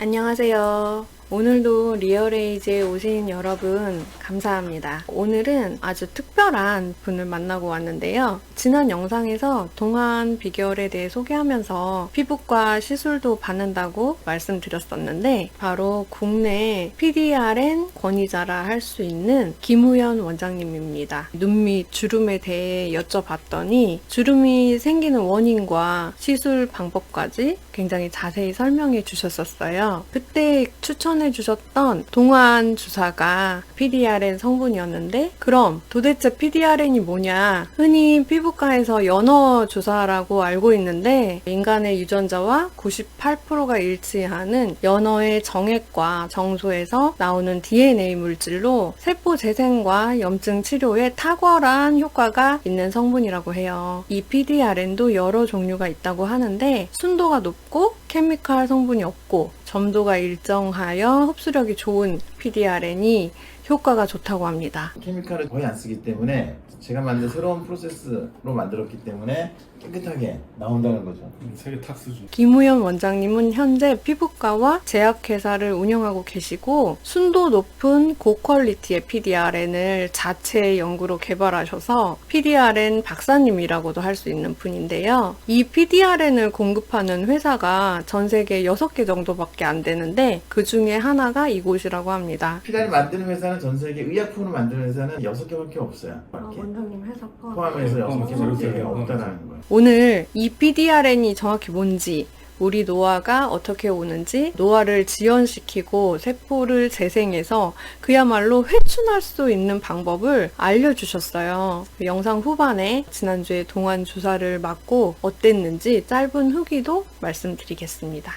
안녕하세요. 오늘도 리얼에이지에 오신 여러분 감사합니다. 오늘은 아주 특별한 분을 만나고 왔는데요. 지난 영상에서 동안 비결에 대해 소개하면서 피부과 시술도 받는다고 말씀드렸었는데 바로 국내 PDRN 권위자라 할 수 있는 김우현 원장님입니다. 눈 밑 주름에 대해 여쭤봤더니 주름이 생기는 원인과 시술 방법까지 굉장히 자세히 설명해 주셨었어요. 그때 추천해 주셨던 동안 주사가 PDRN 성분이었는데 그럼 도대체 PDRN이 뭐냐? 흔히 피부과에서 연어 주사라고 알고 있는데 인간의 유전자와 98%가 일치하는 연어의 정액과 정소에서 나오는 DNA 물질로 세포 재생과 염증 치료에 탁월한 효과가 있는 성분이라고 해요. 이 PDRN도 여러 종류가 있다고 하는데 순도가 높고 케미칼 성분이 없고 점도가 일정하여 흡수력이 좋은 PDRN이 효과가 좋다고 합니다. 케미칼을 거의 안 쓰기 때문에 제가 만든 새로운 프로세스로 만들었기 때문에 깨끗하게 나온다는 거죠. 세계 탑수준. 김우현 원장님은 현재 피부과와 제약회사를 운영하고 계시고 순도 높은 고퀄리티의 PDRN을 자체 연구로 개발하셔서 PDRN 박사님이라고도 할 수 있는 분인데요. 이 PDRN을 공급하는 회사가 전 세계 6개 정도밖에 안 되는데 그 중에 하나가 이곳이라고 합니다. PDRN 만드는 회사는 전 세계 의약품을 만드는 회사는 6개밖에 없어요. 원장님 회사 포함해서 6개밖에 없다는 거예요. 오늘 이 PDRN이 정확히 뭔지, 우리 노화가 어떻게 오는지, 노화를 지연시키고 세포를 재생해서 그야말로 회춘할 수 있는 방법을 알려주셨어요. 영상 후반에 지난주에 동안 주사를 맞고 어땠는지 짧은 후기도 말씀드리겠습니다.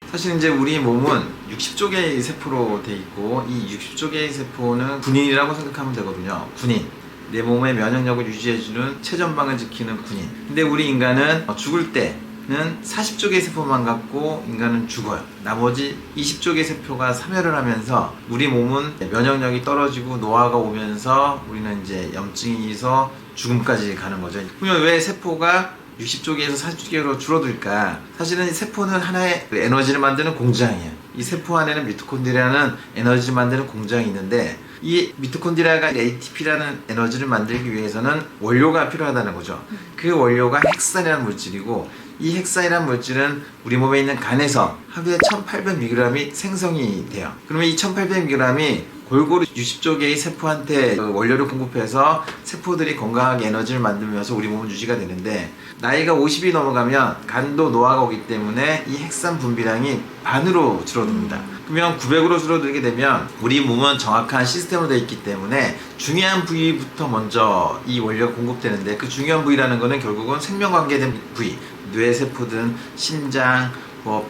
사실 이제 우리 몸은 60조 개의 세포로 돼 있고 이 60조 개의 세포는 군인이라고 생각하면 되거든요. 군인. 내 몸의 면역력을 유지해주는 최전방을 지키는 군인. 근데 우리 인간은 죽을 때는 40조 개의 세포만 갖고 인간은 죽어요. 나머지 20조 개의 세포가 사멸을 하면서 우리 몸은 면역력이 떨어지고 노화가 오면서 우리는 이제 염증이서 죽음까지 가는 거죠. 그러면 왜 세포가 60조 개에서 40조 개로 줄어들까? 사실은 세포는 하나의 에너지를 만드는 공장이에요. 이 세포 안에는 미토콘드리아라는 에너지를 만드는 공장이 있는데 이 미토콘드리아가 ATP라는 에너지를 만들기 위해서는 원료가 필요하다는 거죠. 그 원료가 헥산이라는 물질이고 이 헥산이라는 물질은 우리 몸에 있는 간에서 하루에 1800mg이 생성이 돼요. 그러면 이 1800mg이 골고루 60조 개의 세포한테 원료를 공급해서 세포들이 건강하게 에너지를 만들면서 우리 몸은 유지가 되는데 나이가 50이 넘어가면 간도 노화가 오기 때문에 이 헥산 분비량이 반으로 줄어듭니다. 그러면 900으로 줄어들게 되면 우리 몸은 정확한 시스템으로 되어 있기 때문에 중요한 부위부터 먼저 이 원료가 공급되는데 그 중요한 부위라는 거는 결국은 생명과 관계된 부위, 뇌세포든 심장,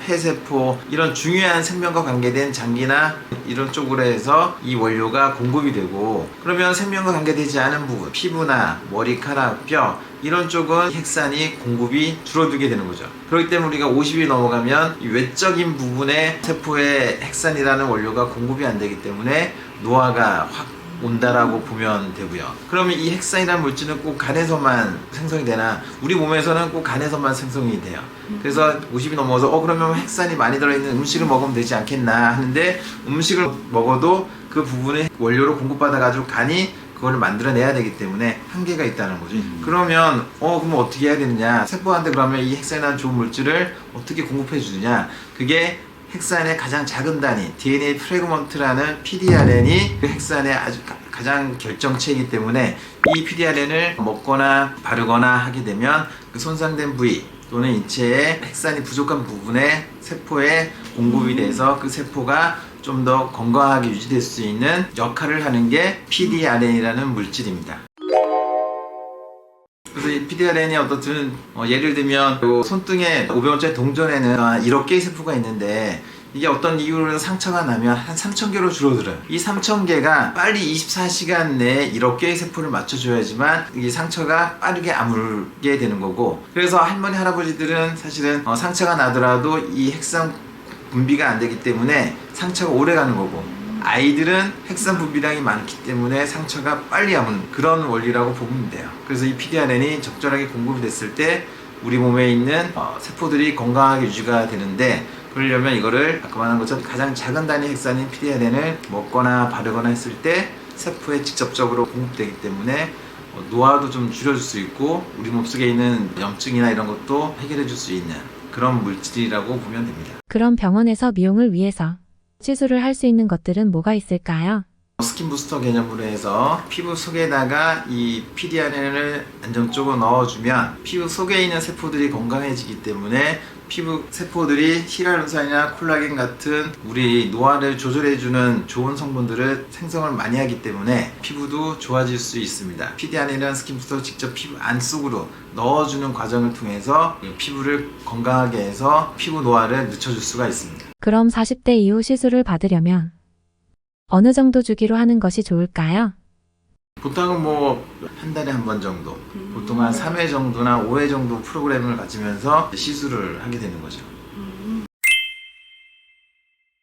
폐세포 이런 중요한 생명과 관계된 장기나 이런 쪽으로 해서 이 원료가 공급이 되고 그러면 생명과 관계되지 않은 부분 피부나 머리카락, 뼈 이런 쪽은 헥산이 공급이 줄어들게 되는 거죠. 그렇기 때문에 우리가 50이 넘어가면 이 외적인 부분에 세포에 헥산이라는 원료가 공급이 안 되기 때문에 노화가 확 온다라고 보면 되고요. 그러면 이 헥산이라는 물질은 꼭 간에서만 생성이 되나 우리 몸에서는 꼭 간에서만 생성이 돼요. 그래서 50이 넘어서 그러면 헥산이 많이 들어있는 음식을 먹으면 되지 않겠나 하는데 음식을 먹어도 그 부분을 원료로 공급받아 가지고 간이 그거를 만들어내야 되기 때문에 한계가 있다는 거죠. 그러면 그럼 어떻게 해야 되느냐? 세포한테 그러면 이 헥산이라는 좋은 물질을 어떻게 공급해 주느냐? 그게 헥산의 가장 작은 단위 DNA 프래그먼트라는 PDRN이 그 헥산의 아주 가장 결정체이기 때문에 이 PDRN을 먹거나 바르거나 하게 되면 그 손상된 부위 또는 인체의 헥산이 부족한 부분에 세포에 공급이 돼서 그 세포가 좀 더 건강하게 유지될 수 있는 역할을 하는 게 PDRN이라는 물질입니다. 그래서 이 PDRN이 어떻든 예를 들면 손등에 500원짜리 동전에는 1억 개의 세포가 있는데 이게 어떤 이유로 상처가 나면 한 3,000개로 줄어들어요. 이 3,000개가 빨리 24시간 내에 1억 개의 세포를 맞춰줘야지만 이 상처가 빠르게 아물게 되는 거고 그래서 할머니 할아버지들은 사실은 상처가 나더라도 이 헥산 분비가 안 되기 때문에 상처가 오래 가는 거고 아이들은 헥산 분비량이 많기 때문에 상처가 빨리 아무는 그런 원리라고 보면 돼요. 그래서 이 PDRN이 적절하게 공급이 됐을 때 우리 몸에 있는 세포들이 건강하게 유지가 되는데 그러려면 이거를 아까 말한 것처럼 가장 작은 단위 핵산인 피디아렌을 먹거나 바르거나 했을 때 세포에 직접적으로 공급되기 때문에 노화도 좀 줄여줄 수 있고 우리 몸속에 있는 염증이나 이런 것도 해결해 줄 수 있는 그런 물질이라고 보면 됩니다. 그럼 병원에서 미용을 위해서 시술을 할 수 있는 것들은 뭐가 있을까요? 스킨 부스터 개념으로 해서 피부 속에다가 이 피디아렌을 안정적으로 넣어주면 피부 속에 있는 세포들이 건강해지기 때문에 피부 세포들이 히알루론산이나 콜라겐 같은 우리 노화를 조절해주는 좋은 성분들을 생성을 많이 하기 때문에 피부도 좋아질 수 있습니다. 피디아렌이라는 스킨 부스터 직접 피부 안쪽으로 넣어주는 과정을 통해서 피부를 건강하게 해서 피부 노화를 늦춰줄 수가 있습니다. 그럼 40대 이후 시술을 받으려면 어느 정도 주기로 하는 것이 좋을까요? 보통은 뭐 한 달에 한 번 정도, 보통 한 3회 정도나 5회 정도 프로그램을 가지면서 시술을 하게 되는 거죠.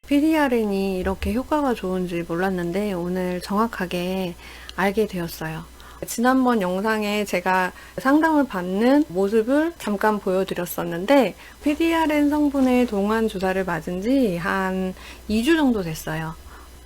피디아렌이 이렇게 효과가 좋은지 몰랐는데 오늘 정확하게 알게 되었어요. 지난번 영상에 제가 상담을 받는 모습을 잠깐 보여드렸었는데 피디아렌 성분의 동안 주사를 맞은 지 한 2주 정도 됐어요.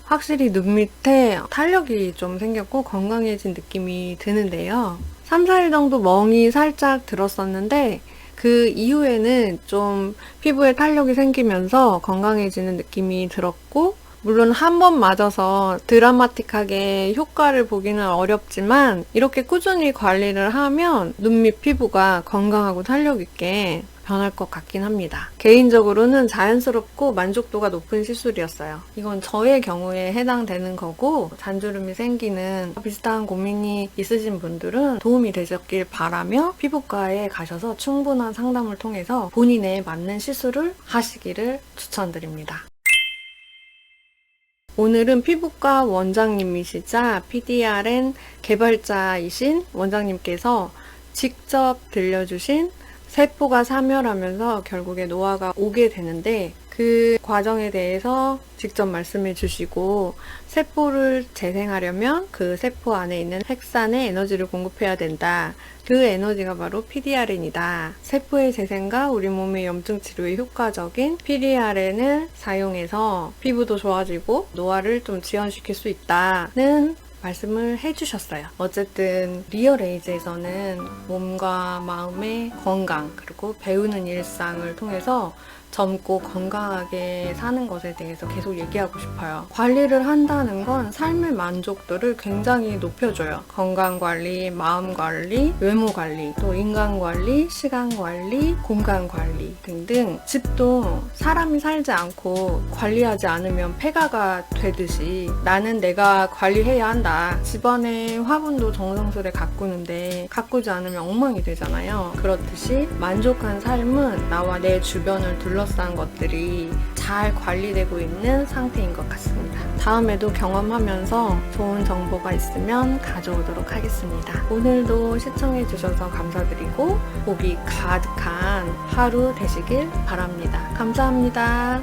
확실히 눈 밑에 탄력이 좀 생겼고 건강해진 느낌이 드는데요. 3, 4일 정도 멍이 살짝 들었었는데 그 이후에는 좀 피부에 탄력이 생기면서 건강해지는 느낌이 들었고 물론 한 번 맞아서 드라마틱하게 효과를 보기는 어렵지만 이렇게 꾸준히 관리를 하면 눈 밑 피부가 건강하고 탄력 있게 변할 것 같긴 합니다. 개인적으로는 자연스럽고 만족도가 높은 시술이었어요. 이건 저의 경우에 해당되는 거고 잔주름이 생기는 비슷한 고민이 있으신 분들은 도움이 되셨길 바라며 피부과에 가셔서 충분한 상담을 통해서 본인에 맞는 시술을 하시기를 추천드립니다. 오늘은 피부과 원장님이시자 피디아렌 개발자이신 원장님께서 직접 들려주신 세포가 사멸하면서 결국에 노화가 오게 되는데 그 과정에 대해서 직접 말씀해 주시고 세포를 재생하려면 그 세포 안에 있는 핵산에 에너지를 공급해야 된다. 그 에너지가 바로 피디아렌이다. 세포의 재생과 우리 몸의 염증 치료에 효과적인 피디아렌을 사용해서 피부도 좋아지고 노화를 좀 지연시킬 수 있다는 말씀을 해주셨어요. 어쨌든 리얼에이즈에서는 몸과 마음의 건강 그리고 배우는 일상을 통해서 젊고 건강하게 사는 것에 대해서 계속 얘기하고 싶어요. 관리를 한다는 건 삶의 만족도를 굉장히 높여줘요. 건강관리, 마음관리, 외모관리, 또 인간관리, 시간관리, 공간관리 등등. 집도 사람이 살지 않고 관리하지 않으면 폐가가 되듯이 나는 내가 관리해야 한다. 집안의 화분도 정성스레 가꾸는데 가꾸지 않으면 엉망이 되잖아요. 그렇듯이 만족한 삶은 나와 내 주변을 둘러싼 것들이 잘 관리되고 있는 상태인 것 같습니다. 다음에도 경험하면서 좋은 정보가 있으면 가져오도록 하겠습니다. 오늘도 시청해주셔서 감사드리고 복이 가득한 하루 되시길 바랍니다. 감사합니다.